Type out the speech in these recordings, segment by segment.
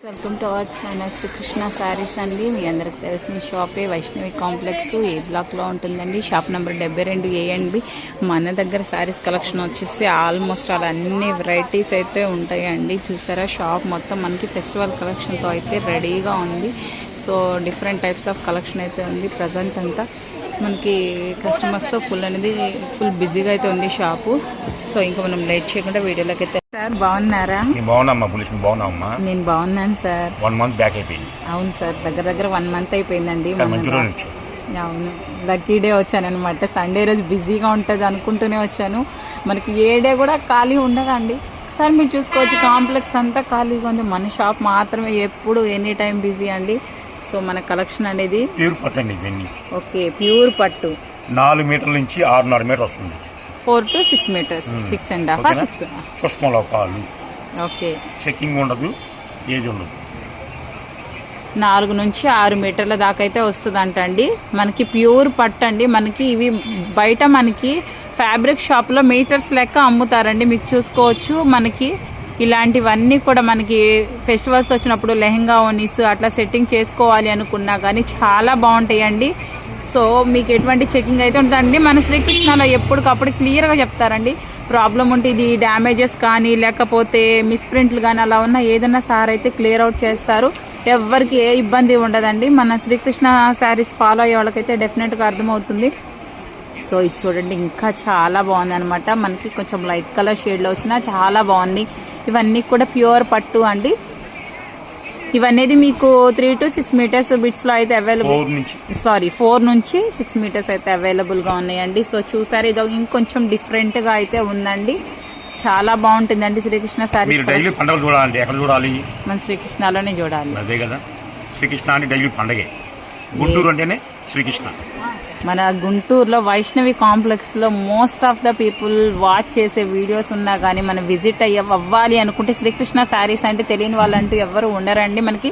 Welcome to our channel Srikrishna sarees అండి. మీ అందరికి తెలిసిన షాపే వైష్ణవి కాంప్లెక్స్ ఏ బ్లాక్లో ఉంటుందండి. Shop number 72A and B. మన దగ్గర శారీస్ కలెక్షన్ వచ్చేసి ఆల్మోస్ట్ అలా అన్ని వెరైటీస్ అయితే ఉంటాయండి. చూసారా షాప్ మొత్తం మనకి ఫెస్టివల్ కలెక్షన్తో అయితే రెడీగా ఉంది. So different types of collection అయితే ఉంది. ప్రజెంట్ అంతా మనకి కస్టమర్స్తో ఫుల్ బిజీగా అయితే ఉంది షాపు. సో ఇంకా మనం లేట్ చేయకుండా వీడియోలోకి అయితే. సార్ బాగున్నారా? నేను బాగున్నాను సార్. 1 month బ్యాక్ అయిపోయింది. అవును సార్, దగ్గర 1 month అయిపోయిందండి. అవును, లక్కీ డే వచ్చాను అనమాట. సండే రోజు బిజీగా ఉంటుంది అనుకుంటూనే వచ్చాను. మనకి ఏ డే కూడా ఖాళీ ఉండదండి. ఒకసారి మీరు చూసుకోవచ్చు, కాంప్లెక్స్ అంతా ఖాళీగా ఉంది. మన షాప్ మాత్రమే ఎప్పుడు ఎనీ టైం బిజీ అండి. సో మన కలెక్షన్ అనేది ప్యూర్ పట్టు అండి. ఇవన్నీ ఓకే, ప్యూర్ పట్టు 4 మీటర్ల నుంచి 6.5 మీటర్ వస్తుంది. 4 to 6 meters. 6.5 6. పుష్పలోకాలు. ఓకే, చెక్కింగ్ ఉండదు, ఏది ఉండదు. 4 నుంచి 6 మీటర్ల దాకా అయితే వస్తుంది అండి. మనకి ప్యూర్ పట్టు అండి. మనకి ఇవి బయట మనకి ఫ్యాబ్రిక్ షాప్ లో మీటర్స్ లెక్క అమ్ముతారండి. మీకు చూసుకోవచ్చు, మనకి ఇలాంటివన్నీ కూడా మనకి ఫెస్టివల్స్ వచ్చినప్పుడు లెహంగా ఓనీస్ అట్లా సెట్టింగ్ చేసుకోవాలి అనుకున్నా కానీ చాలా బాగుంటాయండి. సో మీకు ఎటువంటి చెకింగ్ అయితే ఉంటుందండి. మన శ్రీకృష్ణలో ఎప్పటికప్పుడు క్లియర్గా చెప్తారండి. ప్రాబ్లం ఉంటే ఇది డ్యామేజెస్ కానీ లేకపోతే మిస్ప్రింట్లు కానీ అలా ఉన్న ఏదైనా సార్ అయితే క్లియర్ అవుట్ చేస్తారు. ఎవరికి ఏ ఇబ్బంది ఉండదండి. మన శ్రీకృష్ణ శారీస్ ఫాలో అయ్యే వాళ్ళకైతే డెఫినెట్గా అర్థమవుతుంది. సో ఇది చూడండి, ఇంకా చాలా బాగుంది అనమాట. మనకి కొంచెం లైట్ కలర్ షేడ్లో వచ్చినా చాలా బాగుంది. ఇవన్నీ కూడా ప్యూర్ పట్టు అండి. ఇవన్నీ మీకు 3 to 6 meters బిట్స్ లో అయితే అవైలబుల్. 4 నుంచి 6 meters అయితే అవైలబుల్ గా ఉన్నాయండి. సో చూసారు, ఇది ఇంకొంచెం డిఫరెంట్ గా అయితే ఉందండి. చాలా బాగుంటుందండి శ్రీకృష్ణ శారీ. మన శ్రీకృష్ణలోనే చూడాలి. అదే కదా, శ్రీకృష్ణ అంటే డైలీ పండగే. గుంటూరు అంటేనే శ్రీకృష్ణ. మన గుంటూరులో వైష్ణవి కాంప్లెక్స్ లో most of the people watch చేసే వీడియోస్ ఉన్నా కానీ మనం విజిట్ అవ్వాలి అనుకుంటే శ్రీకృష్ణ శారీస్ అంటే తెలియని వాళ్ళంటూ ఎవరు ఉండరండి. మనకి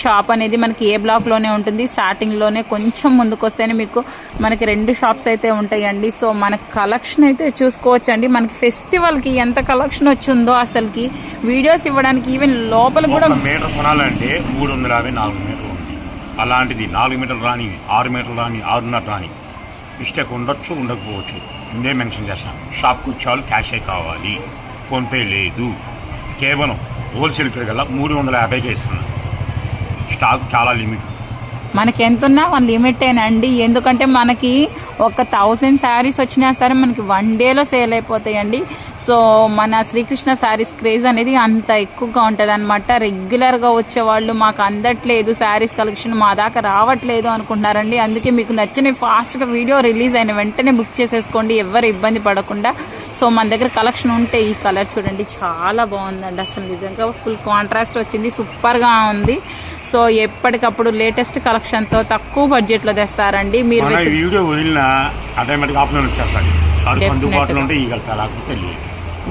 షాప్ అనేది మనకి ఏ బ్లాక్ లోనే ఉంటుంది. స్టార్టింగ్ లోనే కొంచెం ముందుకు వస్తేనే మీకు మనకి 2 షాప్స్ అయితే ఉంటాయండి. సో మన కలెక్షన్ అయితే చూసుకోవచ్చు అండి. మనకి ఫెస్టివల్ కి ఎంత కలెక్షన్ వచ్చిందో అసలుకి వీడియోస్ ఇవ్వడానికి ఈవెన్ లోపల కూడా మీటర్ కొనాలంటే 354 మీటర్లు. అలాంటిది 4 మీటర్లు రాని, 6 మీటర్లు రాని, 6.5 రాని, మిస్టేక్ ఉండొచ్చు, ఉండకపోవచ్చు. ముందే మెన్షన్ చేస్తాను. షాప్కి వచ్చేవాళ్ళు క్యాషే కావాలి, ఫోన్పే లేదు. కేవలం హోల్సేల్ కల్లా 350కే ఇస్తున్నాను. స్టాక్ చాలా లిమిట్. మనకి ఎంతున్నా 1 లిమిటేనండి. ఎందుకంటే మనకి 1000 శారీస్ వచ్చినా సరే మనకి 1 డేలో సేల్ అయిపోతాయండి. సో మన శ్రీకృష్ణ శారీస్ క్రేజ్ అనేది అంత ఎక్కువగా ఉంటుంది అనమాట. రెగ్యులర్గా వచ్చేవాళ్ళు మాకు అందట్లేదు, శారీస్ కలెక్షన్ మా దాకా రావట్లేదు అనుకుంటున్నారండి. అందుకే మీకు నచ్చిన ఫాస్ట్గా వీడియో రిలీజ్ అయిన వెంటనే బుక్ చేసేసుకోండి, ఎవరు ఇబ్బంది పడకుండా. సో మన దగ్గర కలెక్షన్ ఉంటే ఈ కలర్ చూడండి, చాలా బాగుందండి. అసలు నిజంగా ఫుల్ కాంట్రాస్ట్ వచ్చింది, సూపర్గా ఉంది. సో ఎప్పటికప్పుడు లేటెస్ట్ కలెక్షన్ తో తక్కువ బడ్జెట్ లో తెస్తారండి. మీరు వీడియో వదిలిన ఆటోమేటిక్ ఆప్షన్ వచ్చేస్తాయి.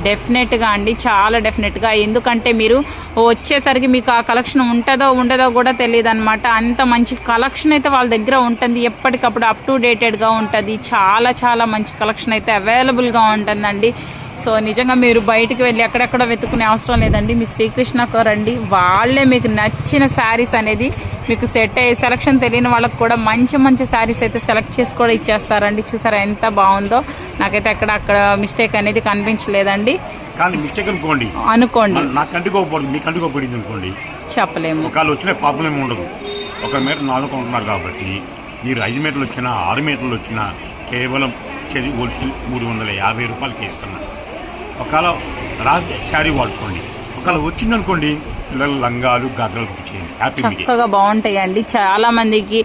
డెఫినెట్ గా అండి, చాలా డెఫినెట్ గా. ఎందుకంటే మీరు వచ్చేసరికి మీకు ఆ కలెక్షన్ ఉంటుందో ఉండదో కూడా తెలియదు అనమాట. అంత మంచి కలెక్షన్ అయితే వాళ్ళ దగ్గర ఉంటుంది. ఎప్పటికప్పుడు అప్ టు డేటెడ్ గా ఉంటుంది. చాలా చాలా మంచి కలెక్షన్ అయితే అవైలబుల్ గా ఉంటుందండి. సో నిజంగా మీరు బయటికి వెళ్ళి ఎక్కడెక్కడ వెతుకునే అవసరం లేదండి. మీ శ్రీకృష్ణకు రండి, వాళ్ళే మీకు నచ్చిన శారీస్ అనేది మీకు సెట్ అయ్యే, సెలక్షన్ తెలియని వాళ్ళకి కూడా మంచి మంచి శారీస్ అయితే సెలెక్ట్ చేసి కూడా ఇచ్చేస్తారండి. చూసారా ఎంత బాగుందో. నాకైతే అక్కడ మిస్టేక్ అనేది కనిపించలేదండి. అనుకోండి చెప్పలేము, ఒకవేళ వచ్చిన ప్రాబ్లం ఏమి ఉండదు. 1 మీటర్ 4 కొంటున్నారు కాబట్టి మీరు 5 మీటర్లు వచ్చినా 6 మీటర్లు వచ్చినా కేవలం హోల్సేల్ 350 రూపాయలకి ఇస్తున్నారు. ఒకవేళ శారీ వాడుకోండి. ఒకవేళ వచ్చిందనుకోండి, పిల్లల లంగాలు గగ్గలు చక్కగా బాగుంటాయండి. చాలా మందికి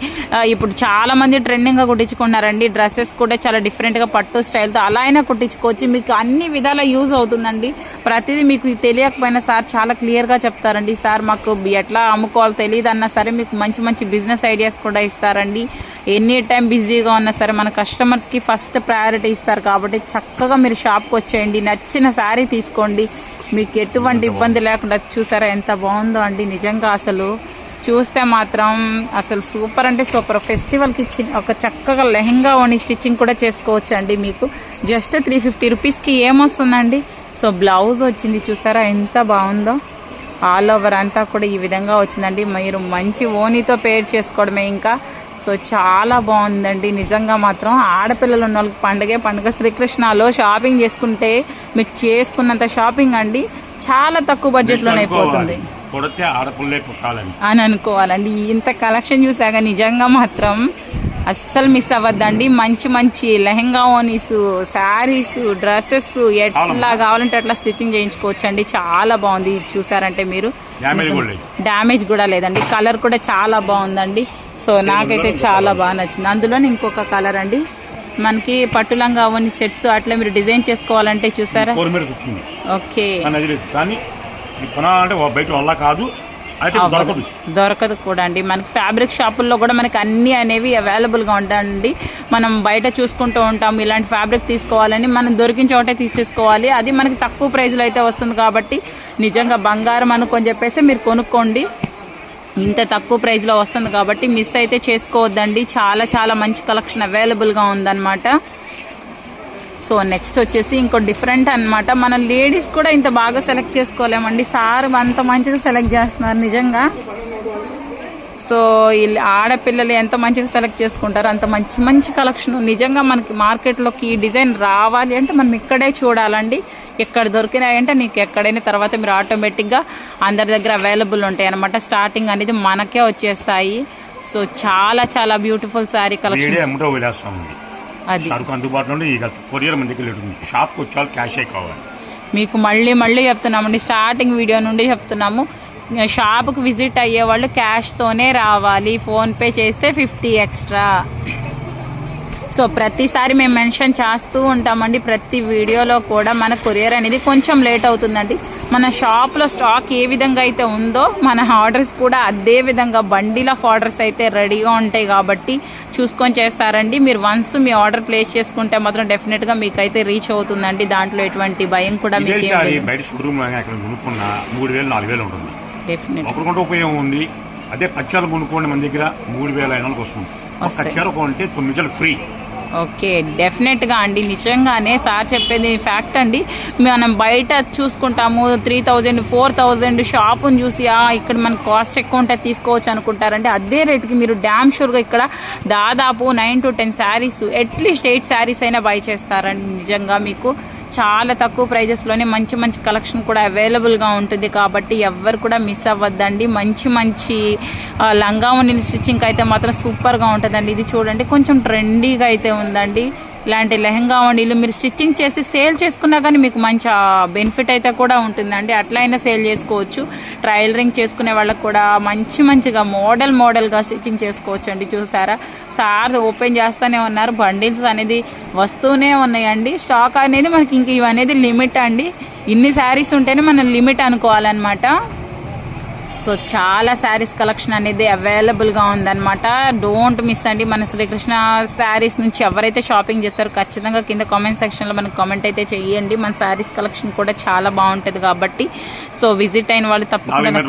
ఇప్పుడు చాలా మంది ట్రెండింగ్ గా కుట్టించుకున్నారండి. డ్రెస్సెస్ కూడా చాలా డిఫరెంట్ గా పట్టు స్టైల్ తో అలా అయినా కుట్టించుకోవచ్చు. మీకు అన్ని విధాలా యూజ్ అవుతుందండి. ప్రతిదీ మీకు తెలియకపోయినా సార్ చాలా క్లియర్ గా చెప్తారండి. సార్ మాకు ఎట్లా అమ్ముకోవాలో తెలియదు అన్నా సరే మీకు మంచి మంచి బిజినెస్ ఐడియాస్ కూడా ఇస్తారండి. ఎనీ టైం బిజీగా ఉన్నా సరే మన కస్టమర్స్ కి ఫస్ట్ ప్రయారిటీ ఇస్తారు. కాబట్టి చక్కగా మీరు షాప్కి వచ్చేయండి, నచ్చిన శారీ తీసుకోండి, మీకు ఎటువంటి ఇబ్బంది లేకుండా. చూసారా ఎంత బాగుందో అండి. నిజంగా అసలు చూస్తే మాత్రం అసలు సూపర్ అంటే సూపర్. ఫెస్టివల్కి ఒక చక్కగా లెహంగా ఓని స్టిచ్చింగ్ కూడా చేసుకోవచ్చు అండి. మీకు జస్ట్ 350 రూపీస్కి ఏమొస్తుందండి. సో బ్లౌజ్ వచ్చింది, చూసారా ఎంత బాగుందో. ఆల్ ఓవర్ అంతా కూడా ఈ విధంగా వచ్చిందండి. మీరు మంచి ఓనీతో పేర్ చేసుకోవడమే ఇంకా. సో చాలా బాగుందండి నిజంగా మాత్రం. ఆడపిల్లలు ఉన్న వాళ్ళకి పండుగ శ్రీకృష్ణలో షాపింగ్ చేసుకుంటే మీరు చేసుకున్నంత షాపింగ్ అండి చాలా తక్కువ బడ్జెట్లోనే అయిపోతుంది అని అనుకోవాలండి. ఇంత కలెక్షన్ చూసాక నిజంగా మాత్రం అస్సలు మిస్ అవ్వద్దండి. మంచి మంచి లెహంగా ఓనీస్, శారీస్, డ్రెస్సెస్ ఎట్లా కావాలంటే అట్లా స్టిచ్చింగ్ చేయించుకోవచ్చు అండి. చాలా బాగుంది. చూసారంటే మీరు డ్యామేజ్ కూడా లేదండి. కలర్ కూడా చాలా బాగుందండి. సో నాకైతే చాలా బాగా నచ్చింది. అందులోనే ఇంకొక కలర్ అండి, మనకి పట్టు లంగా ఓని సెట్స్ అట్లా మీరు డిజైన్ చేసుకోవాలంటే చూసారా. ఓకే దొరకదు కూడా అండి. మనకి ఫ్యాబ్రిక్ షాపుల్లో కూడా మనకి అన్ని అనేవి అవైలబుల్ గా ఉంటాయండి. మనం బయట చూసుకుంటూ ఉంటాం ఇలాంటి ఫ్యాబ్రిక్ తీసుకోవాలని, మనం దొరికిన చోటే తీసేసుకోవాలి. అది మనకి తక్కువ ప్రైస్ లో అయితే వస్తుంది కాబట్టి నిజంగా బంగారం అనుకొని చెప్పేసి మీరు కొనుక్కోండి. ఇంత తక్కువ ప్రైస్ లో వస్తుంది కాబట్టి మిస్ అయితే చేసుకోవద్దండి. చాలా చాలా మంచి కలెక్షన్ అవైలబుల్ గా ఉందన్నమాట. సో నెక్స్ట్ వచ్చేసి ఇంకో డిఫరెంట్ అన్నమాట. మన లేడీస్ కూడా ఇంత బాగా సెలెక్ట్ చేసుకోలేమండి. సార్ అంత మంచిగా సెలెక్ట్ చేస్తున్నారు నిజంగా. సో ఆడపిల్లలు ఎంత మంచిగా సెలెక్ట్ చేసుకుంటారు, అంత మంచి మంచి కలెక్షన్ నిజంగా మనకి మార్కెట్లోకి ఈ డిజైన్ రావాలి అంటే మనం ఇక్కడే చూడాలండి. ఎక్కడ దొరికినాయంటే నీకు ఎక్కడైనా తర్వాత మీరు ఆటోమేటిక్గా అందరి దగ్గర అవైలబుల్ ఉంటాయి అనమాట. స్టార్టింగ్ అనేది మనకే వచ్చేస్తాయి. సో చాలా చాలా బ్యూటిఫుల్ శారీ కలెక్షన్ అది మీకు మళ్ళీ మళ్ళీ చెప్తున్నామండి. స్టార్టింగ్ వీడియో నుండి చెప్తున్నాము, షాప్కి విజిట్ అయ్యే వాళ్ళు క్యాష్తోనే రావాలి. ఫోన్పే చేస్తే 50 ఎక్స్ట్రా. సో ప్రతిసారి మేము మెన్షన్ చేస్తూ ఉంటామండి. ప్రతి వీడియోలో కూడా మన కొరియర్ అనేది కొంచెం లేట్ అవుతుందండి. మన షాప్లో స్టాక్ ఏ విధంగా అయితే ఉందో మన ఆర్డర్స్ కూడా అదే విధంగా బండిల్ ఆఫ్ ఆర్డర్స్ అయితే రెడీగా ఉంటాయి కాబట్టి చూసుకొని చేస్తారండి. మీరు వన్స్ మీ ఆర్డర్ ప్లేస్ చేసుకుంటే మాత్రం డెఫినెట్గా మీకైతే రీచ్ అవుతుందండి. దాంట్లో ఎటువంటి భయం కూడా మీకు ఉపయోగం ఉంది. అదే పచ్చాలు కొనుక్కోండి మన దగ్గర 3,500 వస్తుంది. ఒక చీర కొంటే 9 ఫ్రీ. ఓకే డెఫినెట్ గా అండి. నిజంగానే సార్ చెప్పేది ఫ్యాక్ట్ అండి. మనం బయట చూసుకుంటాము 3,000 4,000 షాపును చూసి ఇక్కడ మనకు కాస్ట్ ఎక్కువ ఉంటే తీసుకోవచ్చు అనుకుంటారంటే అదే రేట్కి మీరు డ్యామ్ షూర్ గా ఇక్కడ దాదాపు 9 to 10 శారీస్ అట్లీస్ట్ 8 శారీస్ అయినా బై చేస్తారండి. నిజంగా మీకు చాలా తక్కువ ప్రైజెస్ లోనే మంచి మంచి కలెక్షన్ కూడా అవైలబుల్ గా ఉంటుంది కాబట్టి ఎవ్వరు కూడా మిస్ అవ్వద్దండి. మంచి మంచి లంగా ఓణీల స్టిచ్చింగ్ అయితే మాత్రం సూపర్ గా ఉంటుందండి. ఇది చూడండి కొంచెం ట్రెండీగా అయితే ఉందండి. ఇలాంటి లెహంగా ఓణీలు మీరు స్టిచ్చింగ్ చేసి సేల్ చేసుకున్నా కానీ మీకు మంచి బెనిఫిట్ అయితే కూడా ఉంటుందండి. అట్లయినా సేల్ చేసుకోవచ్చు. ట్రైలరింగ్ చేసుకునే వాళ్ళకి కూడా మంచిగా మోడల్గా స్టిచ్చింగ్ చేసుకోవచ్చు అండి. చూసారా సార్ ఓపెన్ చేస్తూనే ఉన్నారు. బండిల్స్ అనేది వస్తూనే ఉన్నాయండి. స్టాక్ అనేది మనకి ఇంక ఇవనేది లిమిట్ అండి. ఇన్ని శారీస్ ఉంటేనే మనం లిమిట్ అనుకోవాలన్నమాట. సో చాలా శారీస్ కలెక్షన్ అనేది అవైలబుల్ గా ఉందన్నమాట. డోంట్ మిస్ అండి. మన శ్రీకృష్ణ శారీస్ నుంచి ఎవరైతే షాపింగ్ చేస్తారో ఖచ్చితంగా కింద కామెంట్ సెక్షన్ లో మనకు కామెంట్ అయితే చేయండి. మన శారీస్ కలెక్షన్ కూడా చాలా బాగుంటది కాబట్టి సో విజిట్ అయిన వాళ్ళు తప్పకుండా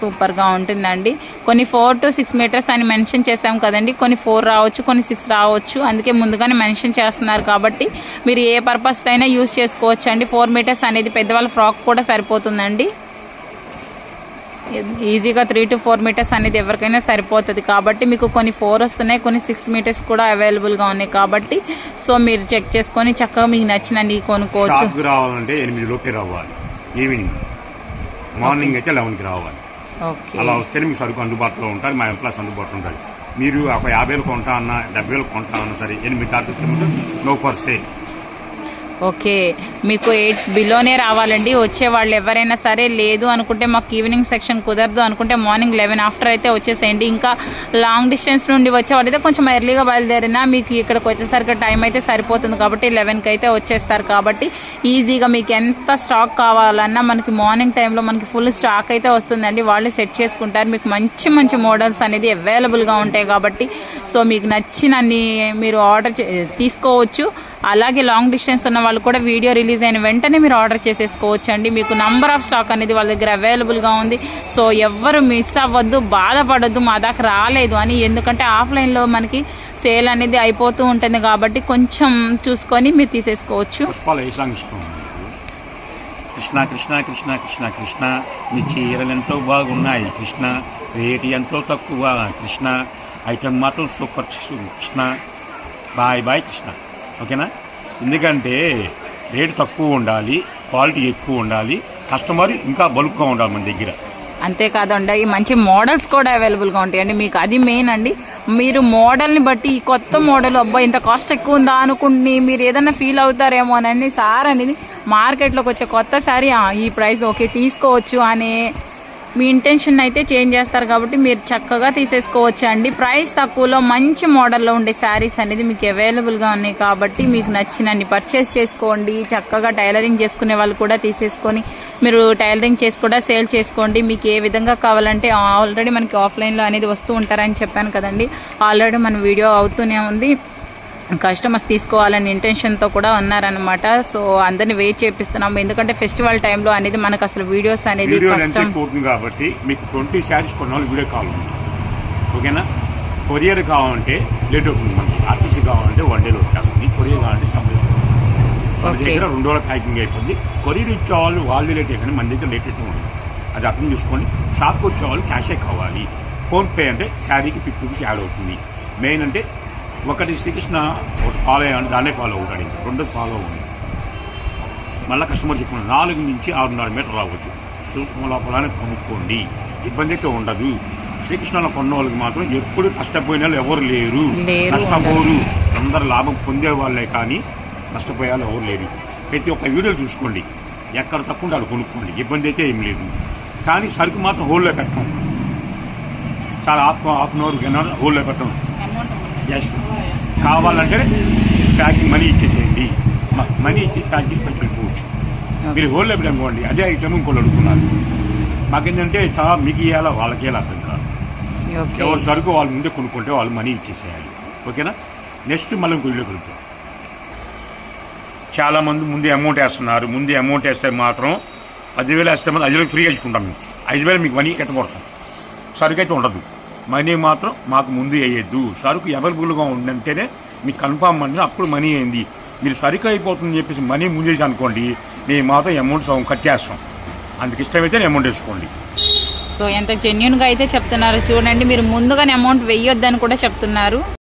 సూపర్ గా ఉంటుందండి. కొన్ని 4 to 6 మీటర్స్ అని మెన్షన్ చేసాం కదండి. కొన్ని 4 రావచ్చు, కొన్ని 6 రావచ్చు. అందుకే ముందుగానే మెన్షన్ చేస్తున్నారు కాబట్టి మీరు ఏ పర్పస్ అయినా యూజ్ చేసుకోవచ్చు అండి. 4 మీటర్స్ అనేది పెద్దవాళ్ళ ఫ్రాక్ కూడా సరిపోతుందండి. ఈజీగా 3 to 4 మీటర్స్ అనేది ఎవరికైనా సరిపోతుంది కాబట్టి మీకు కొన్ని 4 వస్తున్నాయి, కొన్ని 6 మీటర్స్ కూడా అవైలబుల్ గా ఉన్నాయి కాబట్టి సో మీరు చెక్ చేసుకొని చక్కగా మీకు నచ్చినవి కొనుక్కోవచ్చు. రావాలంటే 8 లోపే రావాలి, ఈవినింగ్ మార్నింగ్ అయితే 11కి రావాలి. అలా వస్తేనే మీకు సరుకు అందుబాటులో ఉంటుంది, మా ఎంప్లాయీస్ అందుబాటులో ఉంటుంది. మీరు ఒక 50,000 కొంటా అన్నా 70,000 కొంటా అన్నా సరే 8 తారీఖు వచ్చే ముందు నో ఫర్ సేల్. ఓకే మీకు 8 బిలోనే రావాలండి. వచ్చే వాళ్ళు ఎవరైనా సరే లేదు అనుకుంటే మాకు ఈవినింగ్ సెక్షన్ కుదరదు అనుకుంటే మార్నింగ్ 11 ఆఫ్టర్ అయితే వచ్చేసేయండి. ఇంకా లాంగ్ డిస్టెన్స్ నుండి వచ్చే వాళ్ళైతే కొంచెం ఎర్లీగా బయలుదేరినా మీకు ఇక్కడికి వచ్చేసరికి టైం అయితే సరిపోతుంది కాబట్టి 11కి అయితే వచ్చేస్తారు కాబట్టి ఈజీగా మీకు ఎంత స్టాక్ కావాలన్నా మనకి మార్నింగ్ టైంలో మనకి ఫుల్ స్టాక్ అయితే వస్తుందండి. వాళ్ళు సెట్ చేసుకుంటారు. మీకు మంచి మంచి మోడల్స్ అనేది అవైలబుల్గా ఉంటాయి కాబట్టి సో మీకు నచ్చినన్ని మీరు ఆర్డర్ తీసుకోవచ్చు. అలాగే లాంగ్ డిస్టెన్స్ ఉన్న వాళ్ళు కూడా వీడియో రిలీజ్ అయిన వెంటనే మీరు ఆర్డర్ చేసేసుకోవచ్చు అండి. మీకు నంబర్ ఆఫ్ స్టాక్ అనేది వాళ్ళ దగ్గర అవైలబుల్గా ఉంది. సో ఎవ్వరు మిస్ అవ్వద్దు, బాధపడద్దు మా దాకా రాలేదు అని. ఎందుకంటే ఆఫ్లైన్లో మనకి సేల్ అనేది అయిపోతూ ఉంటుంది కాబట్టి కొంచెం చూసుకొని మీరు తీసేసుకోవచ్చు. కృష్ణ కృష్ణ కృష్ణ కృష్ణ కృష్ణ నీ చీరలు ఎంతో బాగున్నాయి కృష్ణ, రేటు ఎంతో తక్కువ కృష్ణ, ఐటమ్ మాత్రం super Krishna, bye bye Krishna. ఓకేనా? ఎందుకంటే రేటు తక్కువ ఉండాలి, క్వాలిటీ ఎక్కువ ఉండాలి, కస్టమర్ ఇంకా బల్క్గా ఉండాలి మన దగ్గర. అంతేకాదండి ఈ మంచి మోడల్స్ కూడా అవైలబుల్గా ఉంటాయండి మీకు, అది మెయిన్ అండి. మీరు మోడల్ని బట్టి ఈ కొత్త మోడల్ అబ్బా ఇంత కాస్ట్ ఎక్కువ ఉందా అనుకుని మీరు ఏదైనా ఫీల్ అవుతారేమో అని సార్ అనేది మార్కెట్లోకి వచ్చే కొత్త సారీ ఈ ప్రైస్ ఓకే తీసుకోవచ్చు అనే మీ ఇంటెన్షన్ అయితే చేంజ్ చేస్తారు కాబట్టి మీరు చక్కగా తీసేసుకోవచ్చు అండి. ప్రైస్ తక్కువలో మంచి మోడల్లో ఉండే శారీస్ అనేది మీకు అవైలబుల్గా ఉన్నాయి కాబట్టి మీకు నచ్చినన్ని పర్చేస్ చేసుకోండి. చక్కగా టైలరింగ్ చేసుకునే వాళ్ళు కూడా తీసేసుకొని మీరు టైలరింగ్ చేసి కూడా సేల్ చేసుకోండి. మీకు ఏ విధంగా కావాలంటే ఆల్రెడీ మనకి ఆఫ్లైన్లో అనేది వస్తూ ఉంటారని చెప్పాను కదండి, ఆల్రెడీ మన వీడియో అవుతూనే ఉంది. కస్టమర్స్ తీసుకోవాలని ఇంటెన్షన్తో కూడా ఉన్నారనమాట. సో అందరిని వెయిట్ చేపిస్తున్నాము, ఎందుకంటే ఫెస్టివల్ టైంలో అనేది మనకు అసలు వీడియోస్ అనేది కష్టం కాబట్టి మీకు 20 శారీస్ కొన్న వీడియో కాల్ ఉంది. ఓకేనా? కొరియర్ కావాలంటే లేట్ అవుతుంది, మనకి ఆర్టీసీ కావాలంటే 1 డేలో వచ్చేస్తుంది, కొరియర్ కావాలంటే మన దగ్గర 2 రోజుల ప్యాకింగ్ అయిపోతుంది. కొరియర్ ఇచ్చేవాళ్ళు వాళ్ళు లేట్ అయిపోయి మన దగ్గర లేట్ అయితే ఉంటుంది, అది అర్థం చేసుకోండి. షాప్కి వచ్చేవాళ్ళు క్యాషే కావాలి. ఫోన్పే అంటే శారీకి 50 రూపీస్ యాడ్ అవుతుంది. మెయిన్ అంటే ఒకటి శ్రీకృష్ణ ఒకటి ఫాలో అయ్యాను, దాన్నే ఫాలో అవుతాడు, ఇంకా 2 ఫాలో అవుతుంది. మళ్ళీ కస్టమర్ చెప్పుకున్నాను 4 నుంచి 6.5 మీటర్ రావచ్చు. సూక్ష్మ లోపలనే కొనుక్కోండి, ఇబ్బంది అయితే ఉండదు. శ్రీకృష్ణలో కొన్న వాళ్ళకి మాత్రం ఎప్పుడు నష్టపోయిన వాళ్ళు ఎవరు లేరు, నష్టపోరు. అందరు లాభం పొందే వాళ్ళే కానీ నష్టపోయే వాళ్ళు ఎవరు లేరు. ప్రతి ఒక్క వీడియోలు చూసుకోండి, ఎక్కడ తక్కువ వాళ్ళు కొనుక్కోండి, ఇబ్బంది అయితే ఏం లేదు. కానీ సరుకు మాత్రం హోల్లో పెట్టాం, చాలా హాఫ్ అన్ అవర్ హోల్లో పెట్టాం. ఎస్, కావాలంటే ప్యాకింగ్ మనీ ఇచ్చేసేయండి, మనీ ఇచ్చి ప్యాక్ చేసి పైకి వెళ్ళిపోవచ్చు. మీరు హోల్లో పెట్టనుకోండి, అదే ఐటమ్ ఇంకోళ్ళు అడుగుతున్నారు. మాకేంటంటే మీకు ఇవ్వాలా వాళ్ళకి ఇవ్వాలి అర్థం కాదు. ఎవరు సరుకు వాళ్ళు ముందే కొనుక్కుంటే వాళ్ళు మనీ ఇచ్చేసేయాలి. ఓకేనా? నెక్స్ట్ మళ్ళీ ఇంకో ఇల్లు పెడతాం. చాలామంది ముందే అమౌంట్ వేస్తున్నారు. ముందే అమౌంట్ వేస్తే మాత్రం 10,000 వేస్తే మాత్రం 5,000 ఫ్రీగా ఇచ్చుకుంటాం. మేము 5,000 మీకు మనీ ఎత్త కొడతాం, సరుకు అయితే ఉండదు. మనీ మాత్రం మాకు ముందు వేయద్దు. సరుకు అవైలబుల్గా ఉందంటేనే మీకు కన్ఫామ్ అంటే అప్పుడు మనీ అయింది. మీరు సరుకు అయిపోతుందని చెప్పేసి మనీ ముందేసి అనుకోండి, మేము మాత్రం అమౌంట్ సగం కట్ చేస్తాం. అందుకు ఇష్టమైతే అమౌంట్ వేసుకోండి. సో ఎంత జెన్యున్గా అయితే చెప్తున్నారు చూడండి, మీరు ముందుగానే అమౌంట్ వేయొద్దని కూడా చెప్తున్నారు.